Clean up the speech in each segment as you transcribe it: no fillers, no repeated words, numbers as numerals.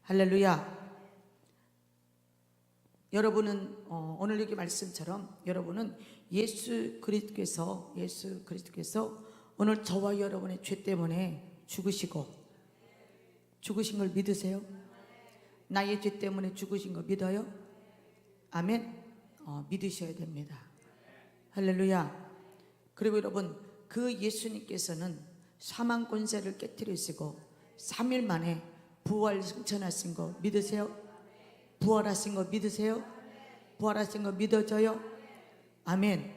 할렐루야. 여러분은 오늘 여기 말씀처럼 여러분은 예수 그리스도께서 오늘 저와 여러분의 죄 때문에 죽으신 걸 믿으세요? 나의 죄 때문에 죽으신 거 믿어요? 아멘. 믿으셔야 됩니다. 할렐루야. 그리고 여러분, 그 예수님께서는 사망 권세를 깨뜨리시고 3일 만에 부활 승천하신 거 믿으세요? 부활하신 거 믿으세요? 부활하신 거 믿어져요? 아멘.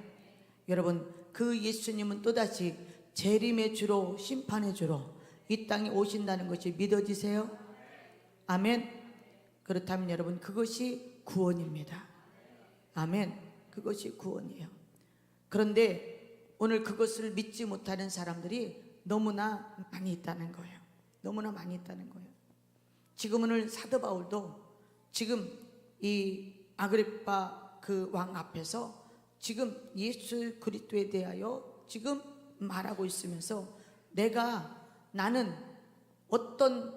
여러분, 그 예수님은 또다시 재림의 주로 심판의 주로 이 땅에 오신다는 것이 믿어지세요? 아멘. 그렇다면 여러분, 그것이 구원입니다. 아멘. 그것이 구원이에요. 그런데 오늘 그것을 믿지 못하는 사람들이 너무나 많이 있다는 거예요. 너무나 많이 있다는 거예요. 지금 오늘 사도 바울도 지금 이 아그리파 그 왕 앞에서 지금 예수 그리스도에 대하여 지금 말하고 있으면서 나는 어떤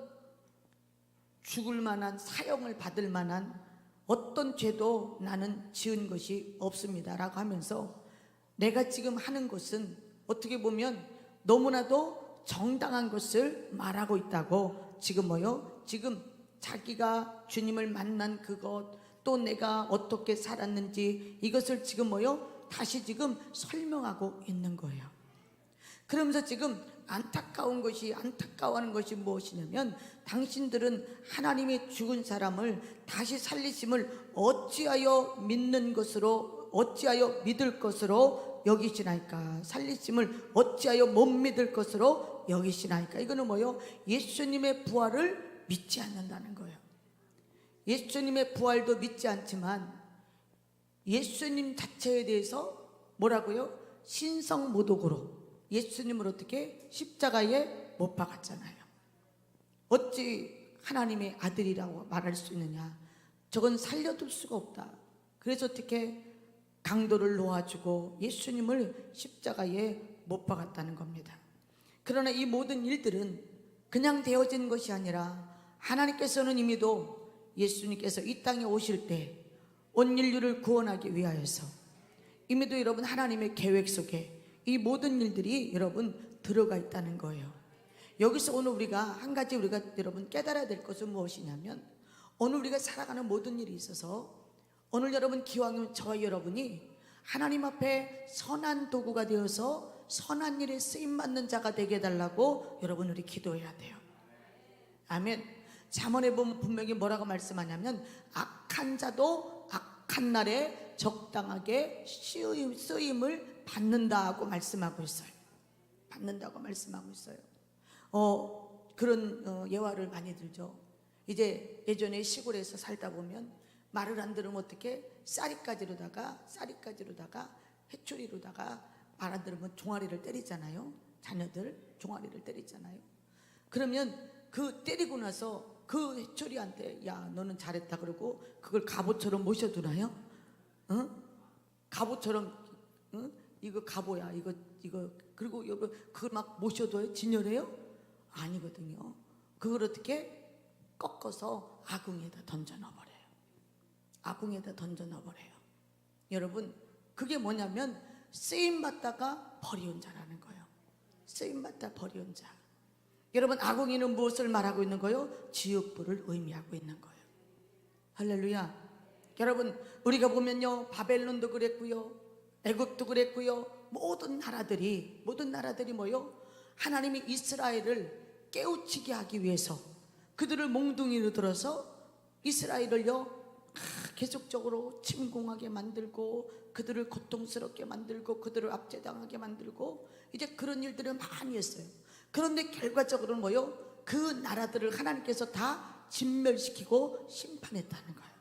죽을 만한 사형을 받을 만한 어떤 죄도 나는 지은 것이 없습니다 라고 하면서 내가 지금 하는 것은 어떻게 보면 너무나도 정당한 것을 말하고 있다고 지금 자기가 주님을 만난 그것 또 내가 어떻게 살았는지 이것을 다시 설명하고 있는 거예요. 그러면서 지금 안타까워하는 것이 무엇이냐면 당신들은 하나님이 죽은 사람을 다시 살리심을 어찌하여 믿을 것으로 여기시나이까? 살리심을 어찌하여 못 믿을 것으로 여기시나이까? 이거는 예수님의 부활을 믿지 않는다는 거예요. 예수님의 부활도 믿지 않지만 예수님 자체에 대해서 뭐라고요? 신성모독으로 예수님을 어떻게 십자가에 못 박았잖아요. 어찌 하나님의 아들이라고 말할 수 있느냐? 저건 살려둘 수가 없다. 그래서 어떻게 강도를 놓아주고 예수님을 십자가에 못 박았다는 겁니다. 그러나 이 모든 일들은 그냥 되어진 것이 아니라 하나님께서는 이미도 예수님께서 이 땅에 오실 때 온 인류를 구원하기 위하여서 이미도 여러분 하나님의 계획 속에 이 모든 일들이 여러분 들어가 있다는 거예요. 여기서 오늘 우리가 여러분 깨달아야 될 것은 무엇이냐면 오늘 우리가 살아가는 모든 일이 있어서 오늘 여러분 기왕이면 저와 여러분이 하나님 앞에 선한 도구가 되어서 선한 일에 쓰임받는 자가 되게 해달라고 여러분 우리 기도해야 돼요. 아멘. 잠언에 보면 분명히 뭐라고 말씀하냐면 악한 자도 악한 날에 적당하게 쓰임을 받는다고 말씀하고 있어요. 그런 예화를 많이 들죠. 이제 예전에 시골에서 살다 보면 말을 안 들으면 어떻게 쌀이까지로다가 해초리로다가 말 안 들으면 종아리를 때리잖아요. 자녀들 종아리를 때리잖아요. 그러면 그 때리고 나서 그 해초리한테 야 너는 잘했다 그러고 그걸 갑오처럼 모셔두나요? 갑오처럼 이거 갑오야 이거 그리고 그걸 막 모셔둬요? 진열해요? 아니거든요. 그걸 어떻게 꺾어서 아궁이에다 던져 넣어버려요. 여러분 그게 뭐냐면 쓰임받다가 버리운 자라는 거예요. 쓰임받다 버리운 자. 여러분 아궁이는 무엇을 말하고 있는 거예요? 지옥불을 의미하고 있는 거예요. 할렐루야. 여러분 우리가 보면요 바벨론도 그랬고요 애굽도 그랬고요 모든 나라들이 하나님이 이스라엘을 깨우치게 하기 위해서 그들을 몽둥이로 들어서 이스라엘을요 계속적으로 침공하게 만들고 그들을 고통스럽게 만들고 그들을 압제당하게 만들고 이제 그런 일들을 많이 했어요. 그런데 결과적으로는 그 나라들을 하나님께서 다 진멸시키고 심판했다는 거예요.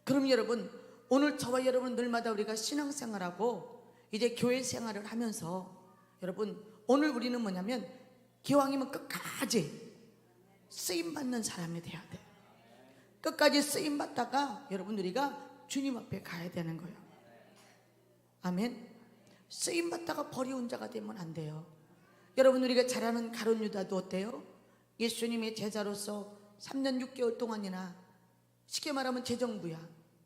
그럼 여러분 오늘 저와 여러분 늘마다 우리가 신앙생활하고 이제 교회 생활을 하면서 여러분 오늘 우리는 뭐냐면 기왕이면 끝까지 쓰임받는 사람이 돼야 돼. 끝까지 쓰임받다가 여러분 우리가 주님 앞에 가야 되는 거예요. 아멘. 쓰임받다가 버리운 자가 되면 안 돼요. 여러분, 우리가 잘 아는 가룟 유다도 어때요? 예수님의 제자로서 3년 6개월 동안이나 쉽게 말하면 재정부야.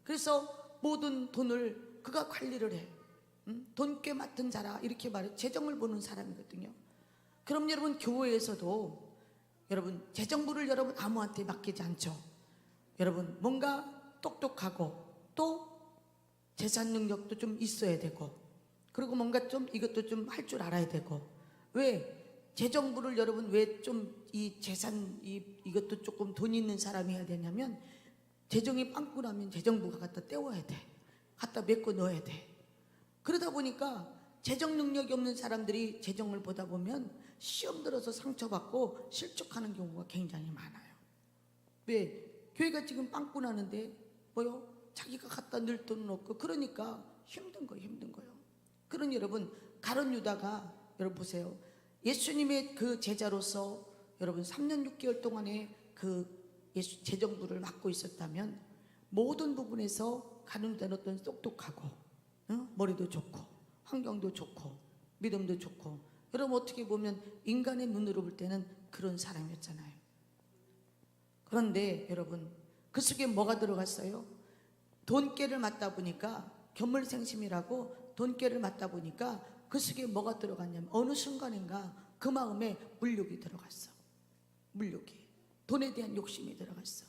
그래서 모든 돈을 그가 관리를 해. 돈꽤 맡은 자라 이렇게 말해. 재정을 보는 사람이거든요. 그럼 여러분, 교회에서도 여러분 재정부를 여러분 아무한테 맡기지 않죠. 여러분 뭔가 똑똑하고 또 재산 능력도 좀 있어야 되고, 그리고 뭔가 좀 이것도 좀 할 줄 알아야 되고. 왜 재정부를 여러분 왜 좀 이 재산 이것도 조금 돈 있는 사람이 해야 되냐면, 재정이 빵꾸 나면 재정부가 갖다 떼워야 돼. 갖다 메꿔 넣어야 돼. 그러다 보니까 재정 능력이 없는 사람들이 재정을 보다 보면 시험 들어서 상처받고 실족하는 경우가 굉장히 많아요. 왜? 교회가 지금 빵꾸 나는데 뭐요? 자기가 갖다 넣을 돈은 없고, 그러니까 힘든 거예요. 그러니 여러분, 가룟 유다가 여러분 보세요. 예수님의 그 제자로서 여러분 3년 6개월 동안에 그 예수 재정부를 맡고 있었다면, 모든 부분에서 가룟 유다는 어떤 똑똑하고 머리도 좋고 환경도 좋고 믿음도 좋고, 여러분 어떻게 보면 인간의 눈으로 볼 때는 그런 사람이었잖아요. 그런데 여러분, 그 속에 뭐가 들어갔어요? 돈깨를 맡다 보니까, 견물생심이라고 돈깨를 맡다 보니까 그 속에 뭐가 들어갔냐면, 어느 순간인가 그 마음에 물욕이 들어갔어. 물욕이, 돈에 대한 욕심이 들어갔어.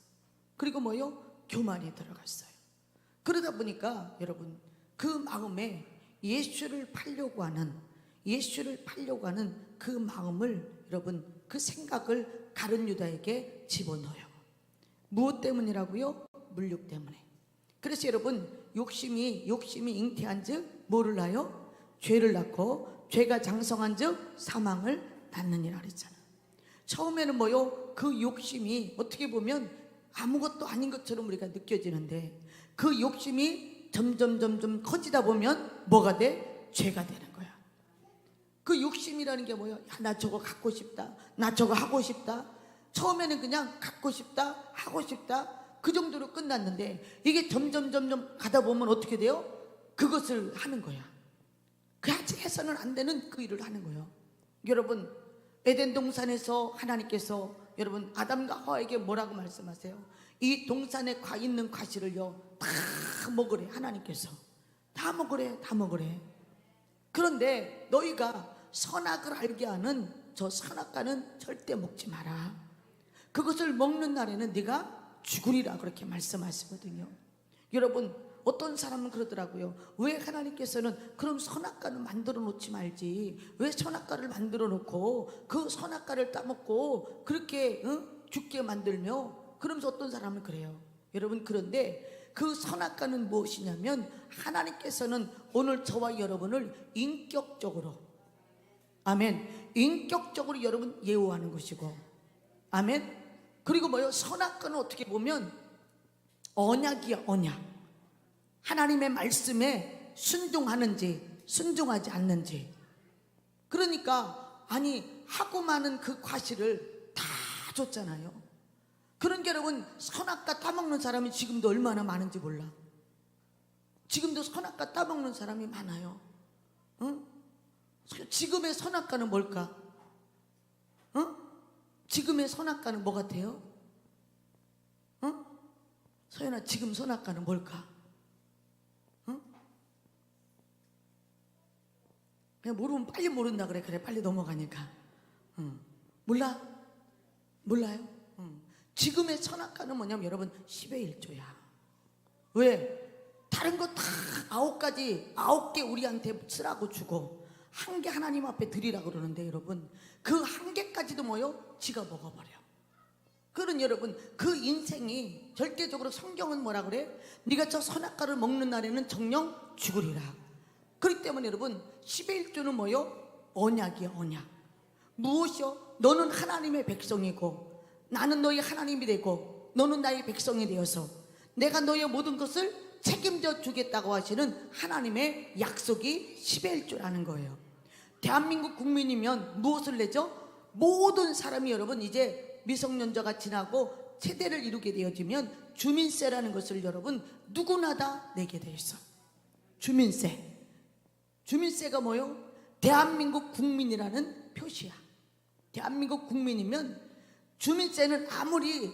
그리고 뭐요? 교만이 들어갔어요. 그러다 보니까 여러분, 그 마음에 예수를 팔려고 하는 그 마음을 여러분, 그 생각을 가룟 유다에게 집어넣어요. 무엇 때문이라고요? 물욕 때문에. 그래서 여러분, 욕심이 잉태한즉 뭐를 낳아요? 죄를 낳고, 죄가 장성한즉 사망을 낳느니라 그랬잖아요. 처음에는 뭐요? 그 욕심이 어떻게 보면 아무것도 아닌 것처럼 우리가 느껴지는데, 그 욕심이 점점 커지다 보면 뭐가 돼? 죄가 되는 거야. 그 욕심이라는 게 뭐예요? 야, 나 저거 갖고 싶다, 나 저거 하고 싶다. 처음에는 그냥 갖고 싶다, 하고 싶다, 그 정도로 끝났는데, 이게 점점 가다 보면 어떻게 돼요? 그것을 하는 거야. 그렇게 해서는 안 되는 그 일을 하는 거예요. 여러분, 에덴 동산에서 하나님께서 여러분 아담과 하와에게 뭐라고 말씀하세요? 이 동산에 있는 과실을요 다 먹으래. 하나님께서 다 먹으래. 그런데 너희가 선악을 알게 하는 저 선악과는 절대 먹지 마라. 그것을 먹는 날에는 네가 죽으리라, 그렇게 말씀하시거든요. 여러분, 어떤 사람은 그러더라고요. 왜 하나님께서는 그럼 선악과는 만들어 놓지 말지, 왜 선악과를 만들어 놓고 그 선악과를 따먹고 그렇게 죽게 만들며, 그러면서 어떤 사람은 그래요. 여러분, 그런데 그 선악과는 무엇이냐면, 하나님께서는 오늘 저와 여러분을 인격적으로, 아멘, 인격적으로 여러분 예우하는 것이고, 아멘. 그리고 뭐요? 선악과는 어떻게 보면 언약이야, 언약. 하나님의 말씀에 순종하는지 순종하지 않는지. 그러니까 아니, 하고 많은 그 과실을 다 줬잖아요. 그런 여러분, 선악과 따먹는 사람이 지금도 얼마나 많은지 몰라. 지금도 선악과 따먹는 사람이 많아요. 응? 지금의 선악과는 뭘까? 응? 지금의 선악과는 뭐 같아요? 응? 서연아, 지금 선악과는 뭘까? 그냥 모르면 빨리 모른다 그래. 빨리 넘어가니까. 몰라요? 지금의 선악과는 뭐냐면 여러분, 10의 1조야. 왜? 다른 거 다 9개 우리한테 쓰라고 주고 1개 하나님 앞에 드리라 그러는데, 여러분 그 1개까지도 뭐요? 지가 먹어버려. 그런 여러분, 그 인생이 절대적으로 성경은 뭐라 그래? 네가 저 선악과를 먹는 날에는 정령 죽으리라. 그렇기 때문에 여러분, 10의 1조는 뭐요? 언약이야, 언약. 무엇이요? 너는 하나님의 백성이고 나는 너희 하나님이 되고 너는 나의 백성이 되어서 내가 너의 모든 것을 책임져 주겠다고 하시는 하나님의 약속이 10의 1조라는 거예요. 대한민국 국민이면 무엇을 내죠? 모든 사람이 여러분 이제 미성년자가 지나고 세대를 이루게 되어지면 주민세라는 것을 여러분 누구나 다 내게 돼 있어. 주민세가 뭐요? 대한민국 국민이라는 표시야. 대한민국 국민이면 주민세는 아무리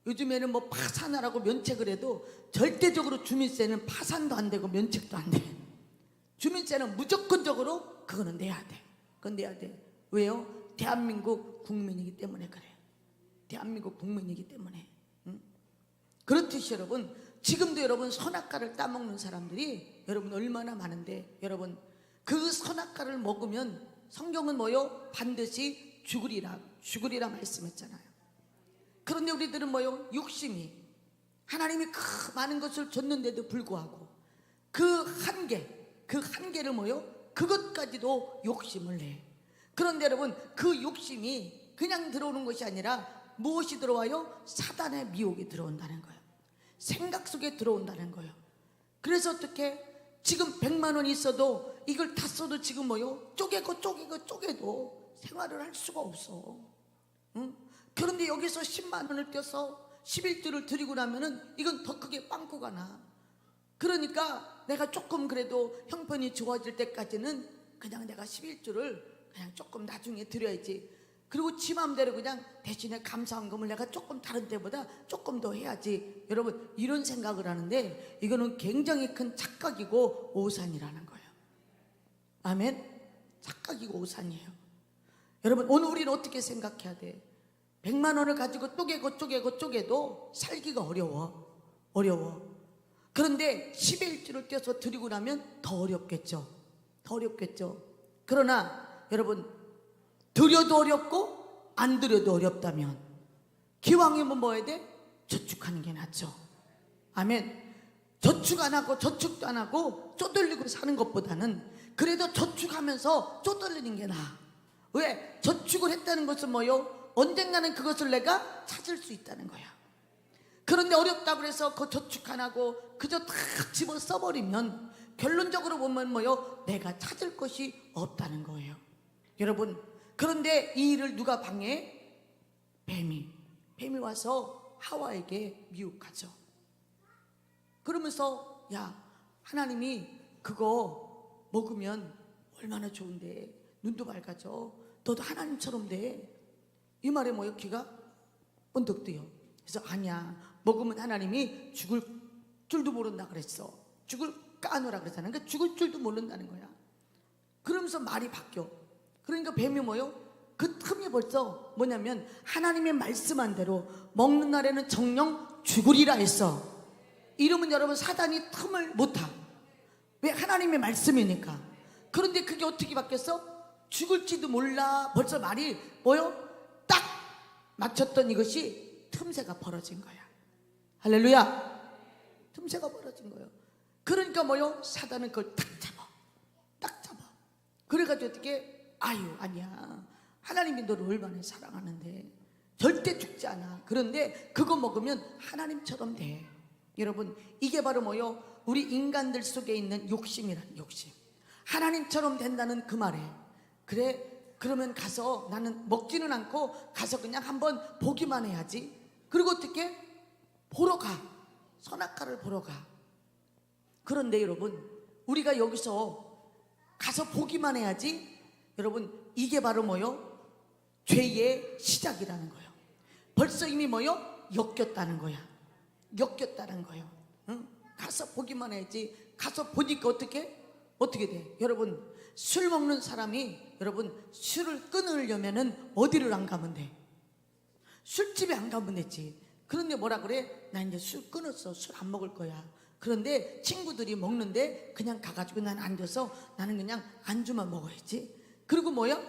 요즘에는 뭐 파산하라고 면책을 해도 절대적으로 주민세는 파산도 안 되고 면책도 안 돼. 주민세는 무조건적으로 그거는 내야 돼. 그건 내야 돼. 왜요? 대한민국 국민이기 때문에 그래. 대한민국 국민이기 때문에. 응? 그렇듯이 여러분, 지금도 여러분 선악과를 따먹는 사람들이 여러분 얼마나 많은데, 여러분 그 선악과를 먹으면 성경은 뭐요? 반드시 죽으리라 말씀했잖아요. 그런데 우리들은 뭐요? 욕심이, 하나님이 그 많은 것을 줬는데도 불구하고 그 한계를 뭐요? 그것까지도 욕심을 내. 그런데 여러분, 그 욕심이 그냥 들어오는 것이 아니라 무엇이 들어와요? 사단의 미혹이 들어온다는 거예요. 생각 속에 들어온다는 거예요. 그래서 어떻게 지금 100만 원이 있어도 이걸 다 써도 지금 뭐요? 쪼개도 생활을 할 수가 없어. 응? 그런데 여기서 10만 원을 떼서 11조를 드리고 나면은 이건 더 크게 빵꾸가 나. 그러니까 내가 조금 그래도 형편이 좋아질 때까지는 그냥 내가 11조를 그냥 조금 나중에 드려야지. 그리고 지 맘대로 그냥 대신에 감사헌금을 내가 조금 다른 때보다 조금 더 해야지. 여러분 이런 생각을 하는데 이거는 굉장히 큰 착각이고 오산이라는 거예요. 아멘. 착각이고 오산이에요. 여러분 오늘 우리는 어떻게 생각해야 돼? 100만 원을 가지고 쪼개도 살기가 어려워. 그런데 11조를 떼서 드리고 나면 더 어렵겠죠. 그러나 여러분, 드려도 어렵고 안 드려도 어렵다면 기왕이면 뭐 해야 돼? 저축하는 게 낫죠. 아멘. 저축도 안 하고 쪼들리고 사는 것보다는 그래도 저축하면서 쪼들리는 게 나아. 왜? 저축을 했다는 것은 뭐요? 언젠가는 그것을 내가 찾을 수 있다는 거야. 그런데 어렵다고 해서 그 저축 안 하고 그저 다 집어 써버리면 결론적으로 보면 뭐요? 내가 찾을 것이 없다는 거예요. 여러분, 그런데 이 일을 누가 방해해? 뱀이 와서 하와에게 미혹하죠. 그러면서 야, 하나님이 그거 먹으면 얼마나 좋은데, 눈도 밝아져, 너도 하나님처럼 돼. 이 말에 뭐요? 귀가 번쩍 뜨요. 그래서 아니야, 먹으면 하나님이 죽을 줄도 모른다 그랬어. 죽을 까놓으라 그랬잖아. 그러니까 죽을 줄도 모른다는 거야. 그러면서 말이 바뀌어. 그러니까 뱀이 뭐요? 그 틈이 벌써 뭐냐면 하나님의 말씀한 대로 먹는 날에는 정령 죽으리라 했어. 이러면 여러분 사단이 틈을 못 타. 왜? 하나님의 말씀이니까. 그런데 그게 어떻게 바뀌었어? 죽을지도 몰라. 벌써 말이 뭐요? 딱 맞췄던 이것이 틈새가 벌어진 거야. 할렐루야. 틈새가 벌어진 거예요. 그러니까 뭐요? 사단은 그걸 딱 잡아. 그래가지고 어떻게? 아유, 아니야, 하나님이 너를 얼마나 사랑하는데 절대 죽지 않아. 그런데 그거 먹으면 하나님처럼 돼. 여러분, 이게 바로 뭐요? 우리 인간들 속에 있는 욕심이란 욕심. 하나님처럼 된다는 그 말에, 그래, 그러면 가서 나는 먹지는 않고 가서 그냥 한번 보기만 해야지. 그리고 어떻게? 보러 가. 선악과를 보러 가. 그런데 여러분, 우리가 여기서 가서 보기만 해야지. 여러분, 이게 바로 뭐요? 죄의 시작이라는 거예요. 벌써 이미 뭐요? 엮였다는 거야. 응? 가서 보기만 해야지. 가서 보니까 어떻게 돼? 여러분, 술 먹는 사람이, 여러분, 술을 끊으려면은 어디를 안 가면 돼? 술집에 안 가면 되지. 그런데 뭐라 그래? 나 이제 술 끊었어. 술 안 먹을 거야. 그런데 친구들이 먹는데 그냥 가가지고 난 앉아서 나는 그냥 안주만 먹어야지. 그리고 뭐야?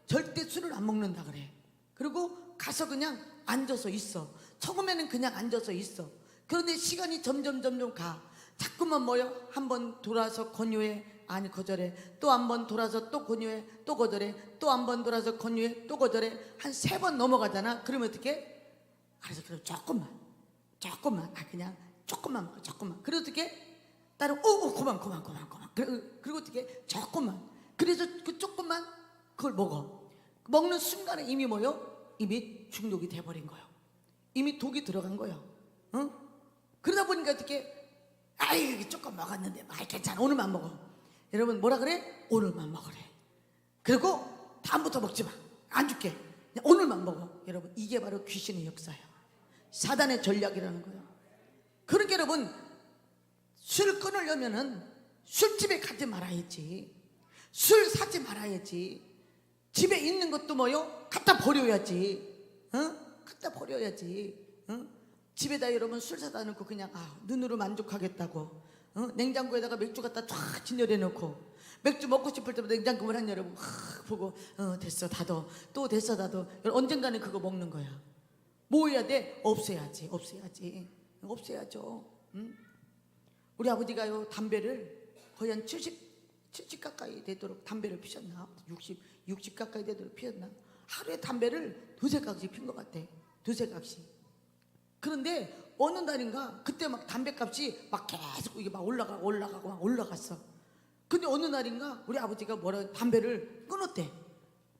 절대 술을 안 먹는다 그래. 그리고 가서 그냥 앉아서 있어. 처음에는 그냥 앉아서 있어. 그런데 시간이 점점 가. 자꾸만 뭐야? 한번 돌아서 권유해. 아니, 거절해. 또 한 번 돌아서 또 권유해. 또 거절해. 또 한 번 돌아서 권유해. 또 거절해. 한 3번 넘어가잖아. 그러면 어떻게? 그래서 그럼 조금만. 그냥 조금만 먹어. 그리고 어떻게? 따로 그만. 그리고 어떻게? 조금만. 그래서 그 조금만 그걸 먹어. 먹는 순간에 이미 뭐요? 이미 중독이 돼버린 거예요. 이미 독이 들어간 거예요. 응? 그러다 보니까 어떻게? 아이, 조금 먹었는데 괜찮아, 오늘만 먹어. 여러분, 뭐라 그래? 오늘만 먹으래. 그리고 다음부터 먹지 마. 안 줄게. 그냥 오늘만 먹어. 여러분, 이게 바로 귀신의 역사예요. 사단의 전략이라는 거예요. 그러니까 여러분, 술 끊으려면은 술집에 가지 말아야지. 술 사지 말아야지. 집에 있는 것도 뭐요? 갖다 버려야지. 갖다 버려야지. 집에다 여러분 술 사다 놓고 그냥 눈으로 만족하겠다고 냉장고에다가 맥주 갖다 쫙 진열해 놓고 맥주 먹고 싶을 때마다 냉장고를 한 열어보고 보고 됐어 닫어 또 됐어 닫어. 언젠가는 그거 먹는 거야. 뭐 해야 돼? 없애야지. 없애야죠. 우리 아버지가요 담배를 거의 한 70 가까이 되도록 담배를 피셨나? 60 가까이 되도록 피웠나? 하루에 담배를 두세 각씩 핀 것 같아. 두세 각씩. 그런데 어느 날인가 그때 막 담배값이 막 계속 이게 막 올라가고 막 올라갔어. 근데 어느 날인가 우리 아버지가 담배를 끊었대.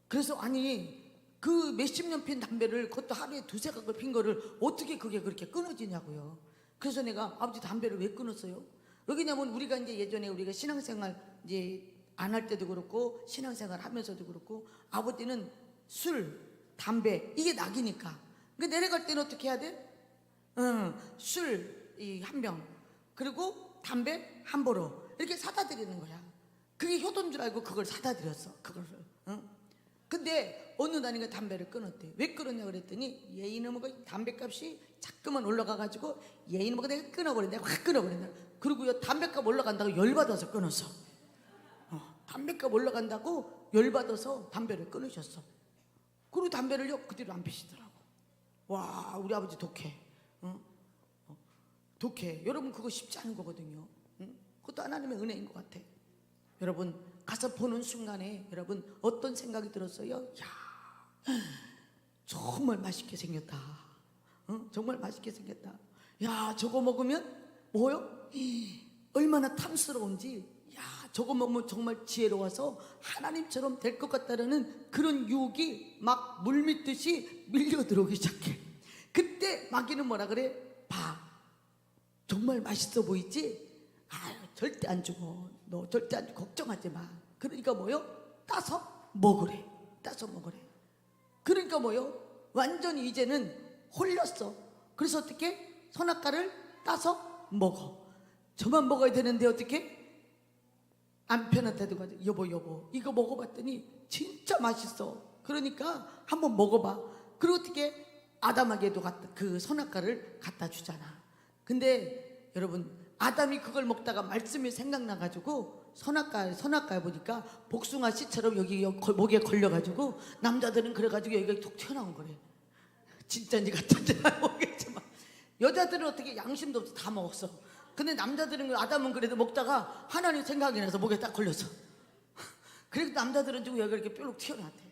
그래서 아니 그 몇십 년 핀 담배를 그것도 하루에 두세 각을 핀 거를 어떻게 그게 그렇게 끊어지냐고요. 그래서 내가 아버지 담배를 왜 끊었어요? 왜냐면 우리가 이제 예전에 우리가 신앙생활 이제 안 할 때도 그렇고 신앙생활 하면서도 그렇고 아버지는 술, 담배 이게 낙이니까. 그러니까 내려갈 때는 어떻게 해야 돼? 술 한 병 그리고 담배 한 보로 이렇게 사다 드리는 거야. 그게 효도인 줄 알고 그걸 사다 드렸어. 그거를. 근데 어느 날인가 담배를 끊었대. 왜 끊었냐 그랬더니 얘이놈의 담배값이 자꾸만 올라가가지고 얘이놈의 내가 끊어버린다. 확 끊어버린다. 그리고요 담배값 올라간다고 열받아서 끊었어. 담배값 올라간다고 열받아서 담배를 끊으셨어. 그리고 담배를요 그 뒤로 안 피시더라고. 와 우리 아버지 독해. 독해. 여러분 그거 쉽지 않은 거거든요. 그것도 하나님의 은혜인 것 같아. 여러분 가서 보는 순간에 여러분 어떤 생각이 들었어요? 야 정말 맛있게 생겼다. 정말 맛있게 생겼다. 야 저거 먹으면 뭐요? 얼마나 탐스러운지. 야 저거 먹으면 정말 지혜로워서 하나님처럼 될 것 같다라는 그런 유혹이 막 물밀듯이 밀려 들어오기 시작해. 그때 마귀는 뭐라 그래? 봐 정말 맛있어 보이지? 절대 안 죽어. 너 절대 안 죽어. 걱정하지 마. 그러니까 뭐요? 따서 먹으래. 따서 먹으래. 그러니까 뭐요? 완전히 이제는 홀렸어. 그래서 어떻게? 선악과를 따서 먹어. 저만 먹어야 되는데 어떻게? 남편한테도 가지고 여보 이거 먹어봤더니 진짜 맛있어. 그러니까 한번 먹어봐. 그리고 어떻게? 아담에게도 그 선악과를 갖다 주잖아. 근데 여러분 아담이 그걸 먹다가 말씀이 생각나가지고 선악과에 보니까 복숭아 씨처럼 여기 목에 걸려가지고 남자들은 그래가지고 여기가 툭 튀어나온 거래. 진짜인지 가짜인지 모르겠지만 여자들은 어떻게 양심도 없어 다 먹었어. 근데 남자들은 아담은 그래도 먹다가 하나님 생각이 나서 목에 딱 걸렸어. 그리고 남자들은 지금 여기가 이렇게 뾰룩 튀어나왔대.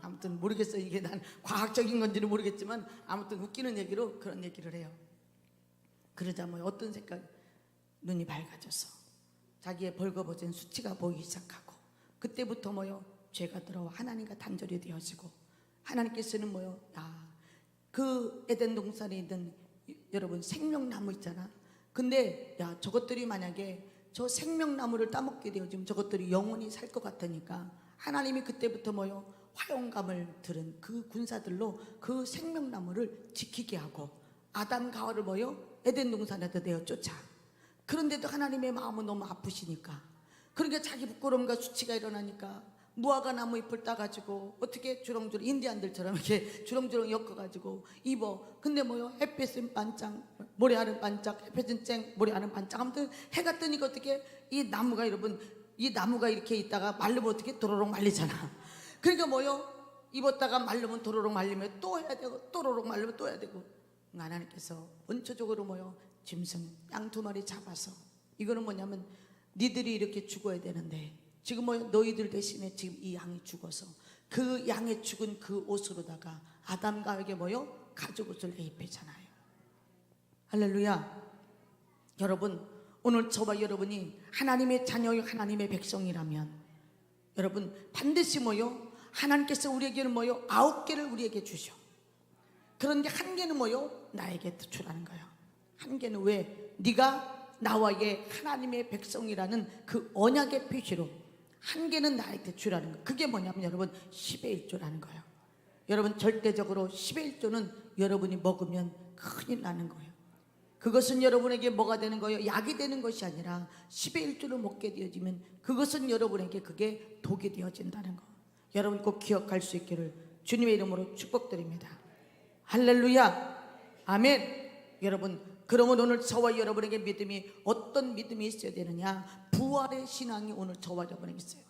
아무튼 모르겠어. 이게 난 과학적인 건지는 모르겠지만 아무튼 웃기는 얘기로 그런 얘기를 해요. 그러자 뭐 어떤 생각? 눈이 밝아져서 자기의 벌거벗은 수치가 보이기 시작하고 그때부터 뭐요? 죄가 들어와 하나님과 단절이 되어지고 하나님께서는 뭐요? 그 에덴 동산에 있는 여러분 생명나무 있잖아. 근데 저것들이 만약에 저 생명나무를 따먹게 되어지면 저것들이 영원히 살 것 같으니까 하나님이 그때부터 뭐요? 화용감을 들은 그 군사들로 그 생명나무를 지키게 하고 아담과 하와를 뭐요? 에덴 동산에다 내어 쫓아. 그런데도 하나님의 마음은 너무 아프시니까 그러니까 자기 부끄러움과 수치가 일어나니까 무화과 나무 잎을 따가지고 어떻게 주렁주렁 인디안들처럼 이렇게 주렁주렁 엮어가지고 입어. 근데 뭐요? 햇빛은 반짝 모래알은 반짝 햇빛은 쨍 모래알은 반짝. 아무튼 해가 뜨니까 어떻게 이 나무가 여러분 이 나무가 이렇게 있다가 말르면 어떻게 도로록 말리잖아. 그러니까 뭐요? 입었다가 말르면 도로록 말리면 또 해야 되고 도로록 말리면 또 해야 되고 하나님께서 원초적으로 뭐요? 짐승 양 2마리 잡아서 이거는 뭐냐면 니들이 이렇게 죽어야 되는데 지금 뭐 너희들 대신에 지금 이 양이 죽어서 그 양의 죽은 그 옷으로다가 아담과 하와에게 뭐요? 가죽옷을 입히잖아요. 할렐루야. 여러분 오늘 저와 여러분이 하나님의 자녀요 하나님의 백성이라면 여러분 반드시 뭐요? 하나님께서 우리에게는 뭐요? 9개를 우리에게 주셔. 그런데 1개는 뭐요? 나에게 주라는 거예요. 1개는 왜? 네가 나와의 하나님의 백성이라는 그 언약의 표시로 한 개는 나에게 주라는 거. 그게 뭐냐면 여러분 10의 1조라는 거예요. 여러분 절대적으로 10의 1조는 여러분이 먹으면 큰일 나는 거예요. 그것은 여러분에게 뭐가 되는 거예요? 약이 되는 것이 아니라 10의 1조를 먹게 되어지면 그것은 여러분에게 그게 독이 되어진다는 거. 여러분 꼭 기억할 수 있기를 주님의 이름으로 축복드립니다. 할렐루야. 아멘. 여러분 그러면 오늘 저와 여러분에게 믿음이 어떤 믿음이 있어야 되느냐? 부활의 신앙이 오늘 저와 여러분에게 있어요.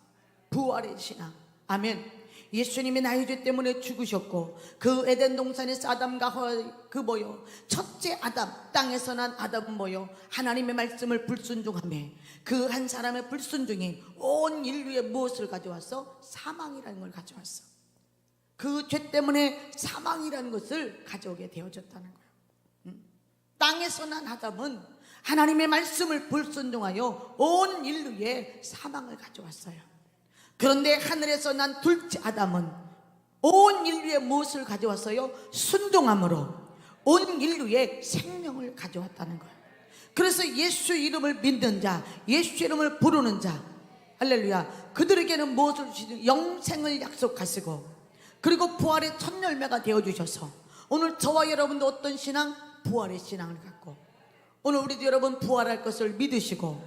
부활의 신앙. 아멘. 예수님이 나의 죄 때문에 죽으셨고 그 에덴 동산에서 아담과 하와 그 뭐요? 첫째 아담, 땅에서 난 아담은 뭐요? 하나님의 말씀을 불순종하며 그 한 사람의 불순종이 온 인류에 무엇을 가져왔어? 사망이라는 걸 가져왔어. 그 죄 때문에 사망이라는 것을 가져오게 되어졌다는 거예요. 땅에서 난 아담은 하나님의 말씀을 불순종하여 온 인류에 사망을 가져왔어요. 그런데 하늘에서 난 둘째 아담은 온 인류에 무엇을 가져왔어요? 순종함으로 온 인류에 생명을 가져왔다는 거예요. 그래서 예수 이름을 믿는 자, 예수 이름을 부르는 자, 할렐루야, 그들에게는 무엇을 주시든 영생을 약속하시고 그리고 부활의 첫 열매가 되어주셔서 오늘 저와 여러분도 어떤 신앙? 부활의 신앙을 갖고 오늘 우리도 여러분 부활할 것을 믿으시고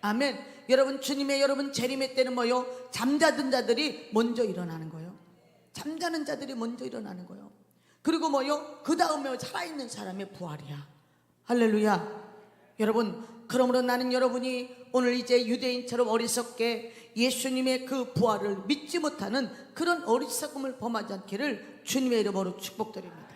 아멘. 여러분 주님의 여러분 재림의 때는 뭐요? 잠자던 자들이 먼저 일어나는 거예요. 잠자는 자들이 먼저 일어나는 거예요. 그리고 뭐요? 그 다음에 살아있는 사람의 부활이야. 할렐루야. 여러분 그러므로 나는 여러분이 오늘 이제 유대인처럼 어리석게 예수님의 그 부활을 믿지 못하는 그런 어리석음을 범하지 않기를 주님의 이름으로 축복드립니다.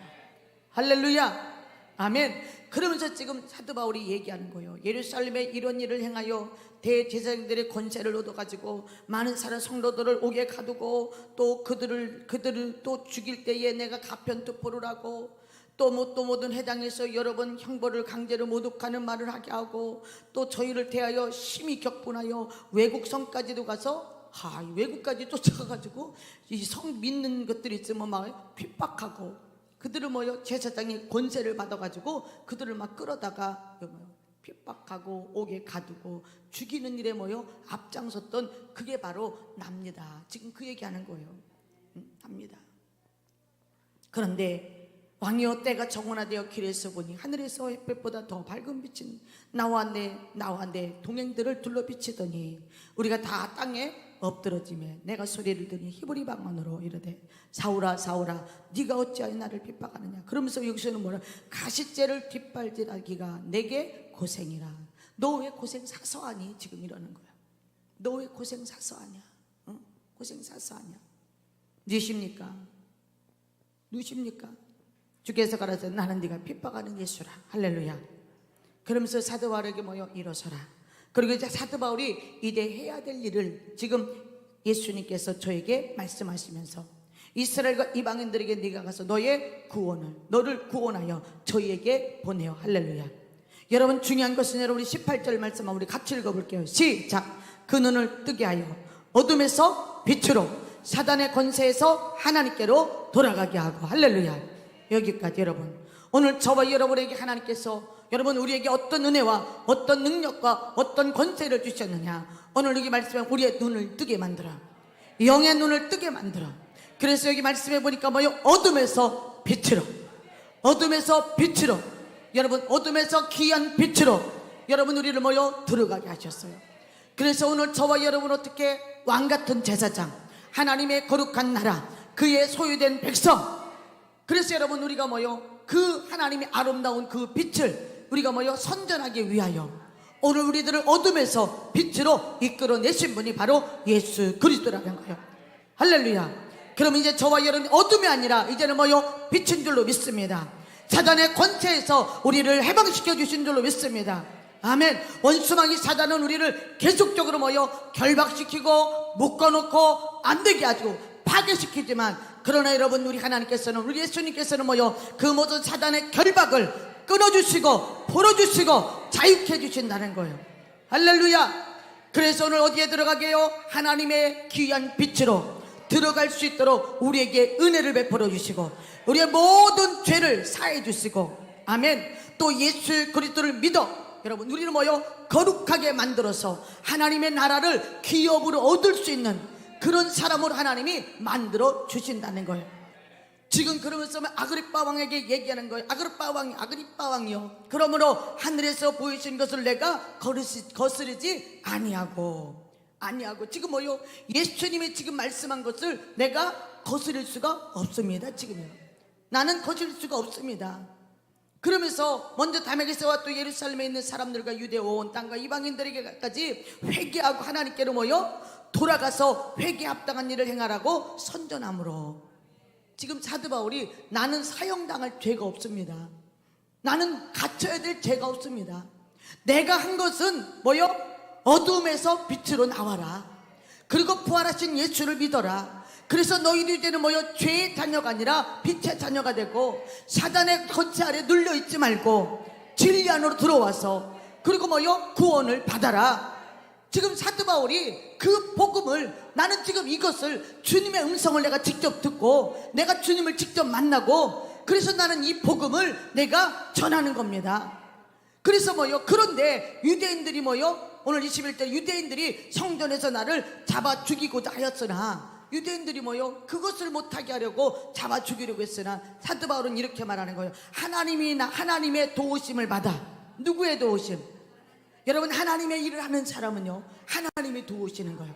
할렐루야. 아멘. 그러면서 지금 사도 바울이 얘기하는 거예요. 예루살렘에 이런 일을 행하여 대제사장들의 권세를 얻어가지고 많은 사람 성도들을 옥에 가두고 또 그들을 또 죽일 때에 내가 가편투포를 하고 또 모든 회당에서 여러 번 형벌을 강제로 모독하는 말을 하게 하고 또 저희를 대하여 심히 격분하여 외국 성까지도 가서 외국까지 쫓아가가지고 이 성 믿는 것들이 있으면 막 핍박하고 그들을 뭐요? 제사장이 권세를 받아가지고 그들을 막 끌어다가 핍박하고 옥에 가두고 죽이는 일에 뭐요? 앞장섰던 그게 바로 납니다. 지금 그 얘기하는 거예요. 납니다. 그런데 왕이여 때가 정원화되어 길에서 보니 하늘에서 햇볕보다 더 밝은 빛은 나와 내 동행들을 둘러 비치더니 우리가 다 땅에 엎드러지며 내가 소리를 들으니 히브리 방언으로 이르되 사울아 사울아 네가 어찌하여 나를 핍박하느냐. 그러면서 여기서는 뭐라? 가시째를 뒷발질하기가 내게 고생이라. 너 왜 고생 사서 하니? 지금 이러는 거야. 너 왜 고생 사서 하냐? 고생 사서 하냐? 누십니까? 누십니까? 주께서 가라사대 나는 네가 핍박하는 예수라. 할렐루야. 그러면서 사도 바울에게 뭐요? 일어서라. 그리고 이제 사도 바울이 이제 해야 될 일을 지금 예수님께서 저에게 말씀하시면서 이스라엘과 이방인들에게 네가 가서 너의 구원을 너를 구원하여 저희에게 보내요. 할렐루야. 여러분 중요한 것은 여러분 우리 18절 말씀 우리 같이 읽어볼게요. 시작. 그 눈을 뜨게 하여 어둠에서 빛으로 사단의 권세에서 하나님께로 돌아가게 하고. 할렐루야. 여기까지. 여러분 오늘 저와 여러분에게 하나님께서 여러분 우리에게 어떤 은혜와 어떤 능력과 어떤 권세를 주셨느냐. 오늘 여기 말씀에 우리의 눈을 뜨게 만들어, 영의 눈을 뜨게 만들어. 그래서 여기 말씀해 보니까 뭐요? 어둠에서 빛으로, 어둠에서 빛으로. 여러분 어둠에서 귀한 빛으로 여러분 우리를 뭐요? 들어가게 하셨어요. 그래서 오늘 저와 여러분 어떻게 왕같은 제사장, 하나님의 거룩한 나라, 그의 소유된 백성. 그래서 여러분 우리가 뭐요? 그 하나님의 아름다운 그 빛을 우리가 뭐요? 선전하기 위하여 오늘 우리들을 어둠에서 빛으로 이끌어내신 분이 바로 예수 그리스도라는 거예요. 할렐루야. 그럼 이제 저와 여러분이 어둠이 아니라 이제는 뭐요? 빛인 줄로 믿습니다. 사단의 권세에서 우리를 해방시켜 주신 줄로 믿습니다. 아멘. 원수마귀 사단은 우리를 계속적으로 뭐요? 결박시키고 묶어놓고 안 되게 하고 파괴시키지만, 그러나 여러분 우리 하나님께서는, 우리 예수님께서는 뭐요? 그 모든 사단의 결박을 끊어주시고 풀어주시고 자유케 해주신다는 거예요. 할렐루야. 그래서 오늘 어디에 들어가게요? 하나님의 귀한 빛으로 들어갈 수 있도록 우리에게 은혜를 베풀어 주시고 우리의 모든 죄를 사해 주시고, 아멘. 또 예수 그리스도를 믿어 여러분, 우리는 뭐요? 거룩하게 만들어서 하나님의 나라를 기업으로 얻을 수 있는 그런 사람으로 하나님이 만들어 주신다는 거예요. 지금 그러면서 아그리빠 왕에게 얘기하는 거예요. 아그리빠 왕이요, 그러므로 하늘에서 보이신 것을 내가 거스르지 아니하고. 지금 뭐요? 예수님이 지금 말씀한 것을 내가 거스릴 수가 없습니다. 지금요, 나는 거스릴 수가 없습니다. 그러면서 먼저 다메섹에서와 또 예루살렘에 있는 사람들과 유대 온 땅과 이방인들에게까지 회개하고 하나님께로 모여 돌아가서 회개 합당한 일을 행하라고 선전함으로. 지금 사도 바울이 나는 사형당할 죄가 없습니다. 나는 갇혀야 될 죄가 없습니다. 내가 한 것은 뭐요? 어둠에서 빛으로 나와라. 그리고 부활하신 예수를 믿어라. 그래서 너희들이 이제는 뭐요? 죄의 자녀가 아니라 빛의 자녀가 되고 사단의 권세 아래 눌려있지 말고 진리 안으로 들어와서 그리고 뭐요? 구원을 받아라. 지금 사도 바울이 그 복음을, 나는 지금 이것을 주님의 음성을 내가 직접 듣고 내가 주님을 직접 만나고 그래서 나는 이 복음을 내가 전하는 겁니다. 그래서 뭐요? 그런데 유대인들이 뭐요? 오늘 21절 유대인들이 성전에서 나를 잡아 죽이고자 하였으나, 유대인들이 뭐요? 그것을 못하게 하려고 잡아 죽이려고 했으나 사도 바울은 이렇게 말하는 거예요. 하나님의 도우심을 받아. 누구의 도우심? 여러분, 하나님의 일을 하는 사람은요, 하나님이 도우시는 거예요.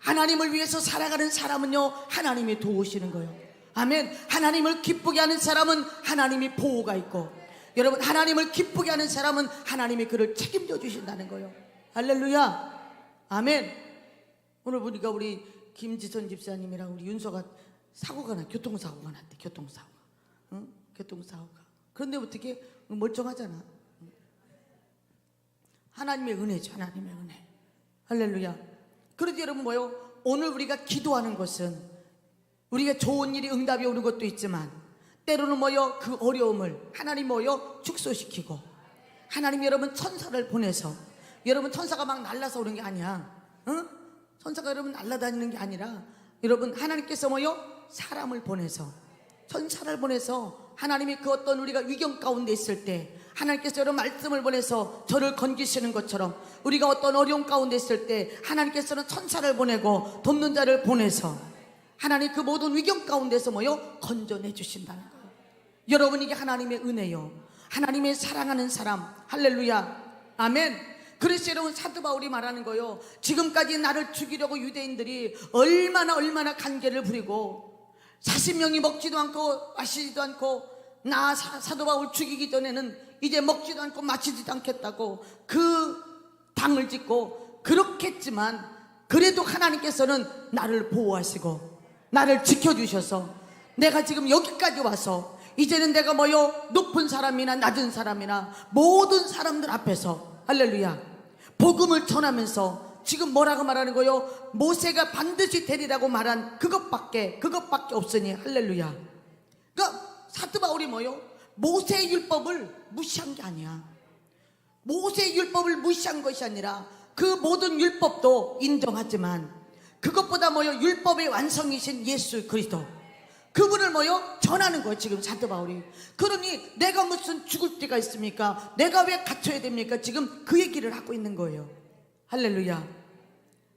하나님을 위해서 살아가는 사람은요, 하나님이 도우시는 거예요. 아멘. 하나님을 기쁘게 하는 사람은 하나님이 보호가 있고, 여러분, 하나님을 기쁘게 하는 사람은 하나님이 그를 책임져 주신다는 거예요. 할렐루야. 아멘. 오늘 우리가 우리 김지선 집사님이랑 우리 윤서가 교통사고가 났대. 교통사고가. 그런데 어떻게 멀쩡하잖아. 하나님의 은혜죠. 하나님의 은혜. 할렐루야. 그런데 여러분 뭐요? 오늘 우리가 기도하는 것은 우리가 좋은 일이 응답이 오는 것도 있지만 때로는 뭐요? 그 어려움을 하나님 뭐요? 축소시키고, 하나님 여러분 천사를 보내서, 여러분 천사가 막 날라서 오는 게 아니야. 천사가 여러분 날아다니는 게 아니라 여러분 하나님께서 뭐요? 사람을 보내서, 천사를 보내서 하나님이 그 어떤 우리가 위경 가운데 있을 때 하나님께서 여러분 말씀을 보내서 저를 건기시는 것처럼 우리가 어떤 어려움 가운데 있을 때 하나님께서는 천사를 보내고 돕는 자를 보내서 하나님 그 모든 위경 가운데서 뭐요? 건져내 주신다는 거예요. 여러분, 이게 하나님의 은혜요. 하나님의 사랑하는 사람. 할렐루야. 아멘. 그래서 여러분 사도 바울이 말하는 거예요. 지금까지 나를 죽이려고 유대인들이 얼마나 간계를 부리고 40명이 먹지도 않고 마시지도 않고 나 사도 바울 죽이기 전에는 이제 먹지도 않고 마시지도 않겠다고 그 당을 짓고 그렇게 했지만, 그래도 하나님께서는 나를 보호하시고 나를 지켜주셔서 내가 지금 여기까지 와서 이제는 내가 뭐요? 높은 사람이나 낮은 사람이나 모든 사람들 앞에서 할렐루야 복음을 전하면서 지금 뭐라고 말하는 거요? 모세가 반드시 되리라고 말한 그것밖에 없으니 할렐루야. 그러니까 사도 바울이 뭐요? 모세의 율법을 무시한 게 아니야. 모세의 율법을 무시한 것이 아니라 그 모든 율법도 인정하지만 그것보다 뭐요? 율법의 완성이신 예수 그리스도, 그분을 뭐요? 전하는 거예요. 지금 사도 바울이. 그러니 내가 무슨 죽을 때가 있습니까? 내가 왜 갇혀야 됩니까? 지금 그 얘기를 하고 있는 거예요. 할렐루야.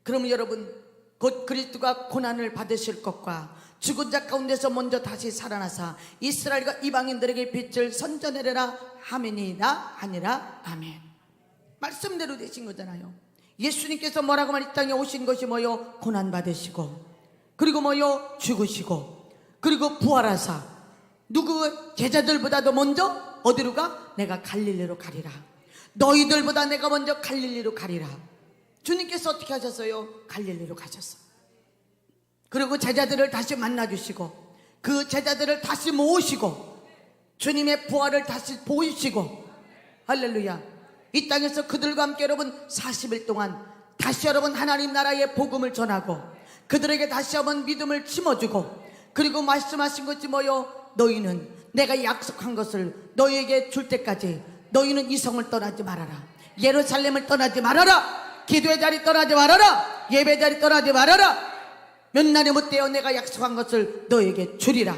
그러면 여러분, 곧 그리스도가 고난을 받으실 것과 죽은 자 가운데서 먼저 다시 살아나사 이스라엘과 이방인들에게 빛을 선전하리라 하면이나 아니라 아멘. 말씀대로 되신 거잖아요. 예수님께서 뭐라고 이 땅에 오신 것이 뭐요? 고난 받으시고 그리고 뭐요? 죽으시고 그리고 부활하사 누구 제자들보다도 먼저 어디로 가? 내가 갈릴리로 가리라. 너희들보다 내가 먼저 갈릴리로 가리라. 주님께서 어떻게 하셨어요? 갈릴리로 가셨어. 그리고 제자들을 다시 만나주시고 그 제자들을 다시 모으시고 주님의 부활을 다시 보이시고 할렐루야. 이 땅에서 그들과 함께 여러분 40일 동안 다시 여러분 하나님 나라의 복음을 전하고 그들에게 다시 한번 믿음을 심어주고 그리고 말씀하신 것이 뭐요? 너희는 내가 약속한 것을 너희에게 줄 때까지 너희는 이 성을 떠나지 말아라. 예루살렘을 떠나지 말아라. 기도의 자리 떠나지 말아라. 예배 자리 떠나지 말아라. 몇 날이 못되어 내가 약속한 것을 너희에게 주리라.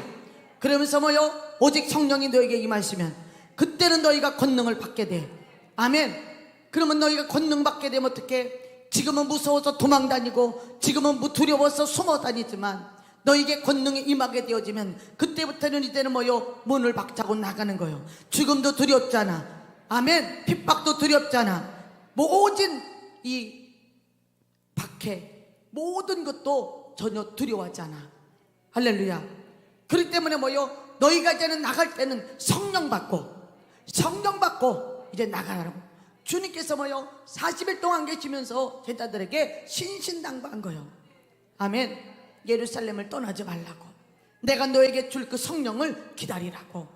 그러면서 뭐요? 오직 성령이 너희에게 임하시면 그때는 너희가 권능을 받게 돼. 아멘. 그러면 너희가 권능 받게 되면 어떻게? 지금은 무서워서 도망다니고 지금은 두려워서 숨어다니지만 너에게 권능이 임하게 되어지면 그때부터는 이제는 뭐요? 문을 박차고 나가는 거예요. 죽음도 두렵잖아. 아멘. 핍박도 두렵잖아. 모든 이 박해, 모든 것도 전혀 두려워하잖아. 할렐루야. 그렇기 때문에 뭐요? 너희가 이제는 나갈 때는 성령 받고 이제 나가라고. 주님께서 뭐요? 40일 동안 계시면서 제자들에게 신신당부한 거예요. 아멘. 예루살렘을 떠나지 말라고. 내가 너에게 줄 그 성령을 기다리라고.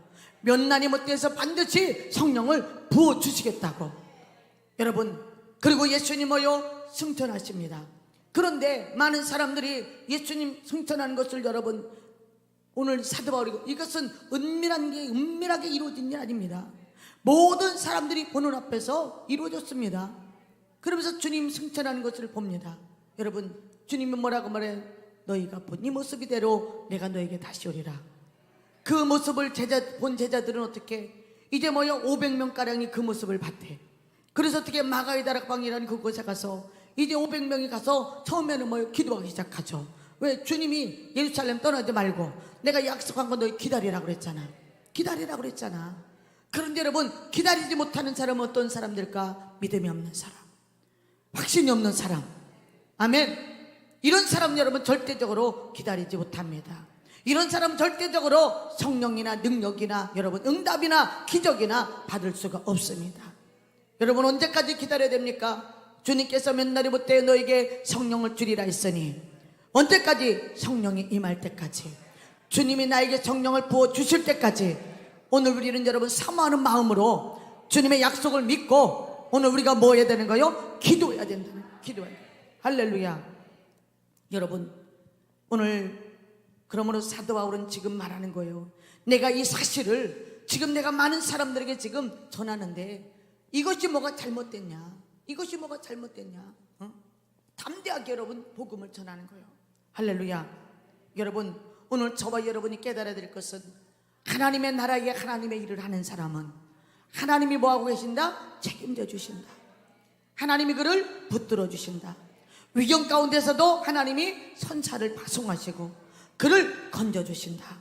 몇 날이 못돼서 반드시 성령을 부어주시겠다고. 여러분, 그리고 예수님 뭐요? 승천하십니다. 그런데 많은 사람들이 예수님 승천하는 것을 여러분 오늘 사도 바울이 이것은 은밀하게 이루어진 일 아닙니다. 모든 사람들이 보는 앞에서 이루어졌습니다. 그러면서 주님 승천하는 것을 봅니다. 여러분, 주님은 뭐라고 말해요? 너희가 본 이 모습이대로 내가 너에게 다시 오리라. 그 모습을 본 제자들은 어떻게? 이제 뭐요? 500명가량이 그 모습을 봤대. 그래서 어떻게 마가의 다락방이라는 그곳에 가서 이제 500명이 가서 처음에는 뭐요? 기도하기 시작하죠. 왜? 주님이 예루살렘 떠나지 말고 내가 약속한 거 너희 기다리라고 그랬잖아. 기다리라고 그랬잖아. 그런데 여러분, 기다리지 못하는 사람은 어떤 사람들까? 믿음이 없는 사람, 확신이 없는 사람. 아멘. 이런 사람 여러분 절대적으로 기다리지 못합니다. 이런 사람은 절대적으로 성령이나 능력이나 여러분 응답이나 기적이나 받을 수가 없습니다. 여러분, 언제까지 기다려야 됩니까? 주님께서 몇 날이 못해 너에게 성령을 주리라 했으니 언제까지? 성령이 임할 때까지, 주님이 나에게 성령을 부어주실 때까지. 오늘 우리는 여러분 사모하는 마음으로 주님의 약속을 믿고 오늘 우리가 뭐 해야 되는 거요? 기도해야 된다는 거예요. 기도해야 돼요. 할렐루야. 여러분, 오늘 그러므로 사도 바울은 지금 말하는 거예요. 내가 이 사실을 지금 내가 많은 사람들에게 지금 전하는데 이것이 뭐가 잘못됐냐? 이것이 뭐가 잘못됐냐? 담대하게 여러분 복음을 전하는 거예요. 할렐루야. 여러분, 오늘 저와 여러분이 깨달아야 될 것은 하나님의 나라에 하나님의 일을 하는 사람은 하나님이 뭐하고 계신다? 책임져 주신다. 하나님이 그를 붙들어 주신다. 위경 가운데서도 하나님이 선사를 파송하시고 그를 건져 주신다.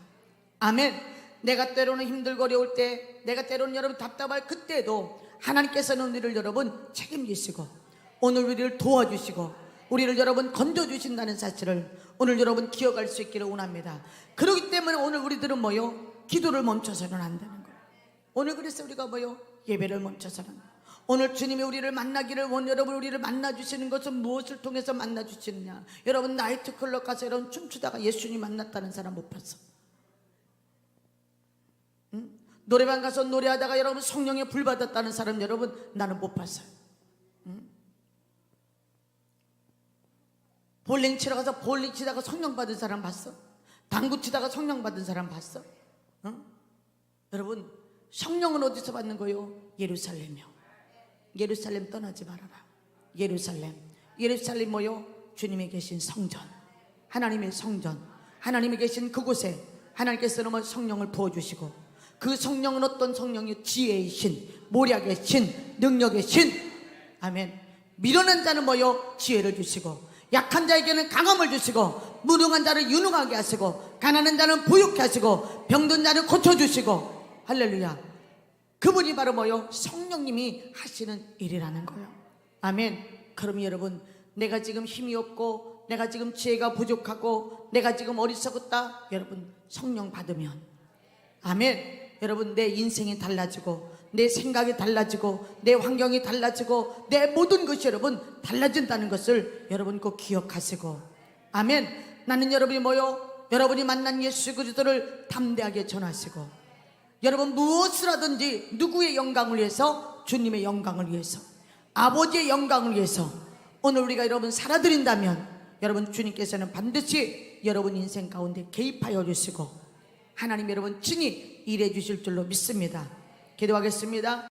아멘. 내가 때로는 힘들고 어려울 때, 내가 때로는 여러분 답답할 그때도 하나님께서는 우리를 여러분 책임지시고 오늘 우리를 도와주시고 우리를 여러분 건져주신다는 사실을 오늘 여러분 기억할 수 있기를 원합니다. 그렇기 때문에 오늘 우리들은 뭐요? 기도를 멈춰서는 안 되는 거예요. 오늘 그래서 우리가 뭐요? 예배를 멈춰서는. 오늘 주님이 우리를 만나기를 여러분 우리를 만나주시는 것은 무엇을 통해서 만나주시느냐? 여러분 나이트클럽 가서 여러분 춤추다가 예수님 만났다는 사람 못 봤어? 응? 노래방 가서 노래하다가 여러분 성령에 불 받았다는 사람 여러분 나는 못 봤어요. 응? 볼링 치러 가서 볼링 치다가 성령 받은 사람 봤어? 당구 치다가 성령 받은 사람 봤어? 여러분, 성령은 어디서 받는 거요? 예루살렘이요. 예루살렘 떠나지 말아라. 예루살렘 뭐요? 주님이 계신 성전, 하나님의 성전, 하나님이 계신 그곳에 하나님께서는 뭐 성령을 부어주시고 그 성령은 어떤 성령이요? 지혜의 신, 모략의 신, 능력의 신. 아멘. 미련한 자는 뭐요? 지혜를 주시고 약한 자에게는 강함을 주시고 무능한 자를 유능하게 하시고 가난한 자는 부유케 하시고 병든 자는 고쳐주시고. 할렐루야. 그분이 바로 뭐요? 성령님이 하시는 일이라는 거예요. 아멘. 그럼 여러분, 내가 지금 힘이 없고 내가 지금 지혜가 부족하고 내가 지금 어리석었다. 여러분 성령 받으면 아멘. 여러분 내 인생이 달라지고 내 생각이 달라지고 내 환경이 달라지고 내 모든 것이 여러분 달라진다는 것을 여러분 꼭 기억하시고. 아멘. 나는 여러분이 뭐요? 여러분이 만난 예수 그리스도를 담대하게 전하시고 여러분 무엇을 하든지 누구의 영광을 위해서? 주님의 영광을 위해서, 아버지의 영광을 위해서 오늘 우리가 여러분 살아드린다면 여러분 주님께서는 반드시 여러분 인생 가운데 개입하여 주시고 하나님 여러분 친히 일해 주실 줄로 믿습니다. 기도하겠습니다.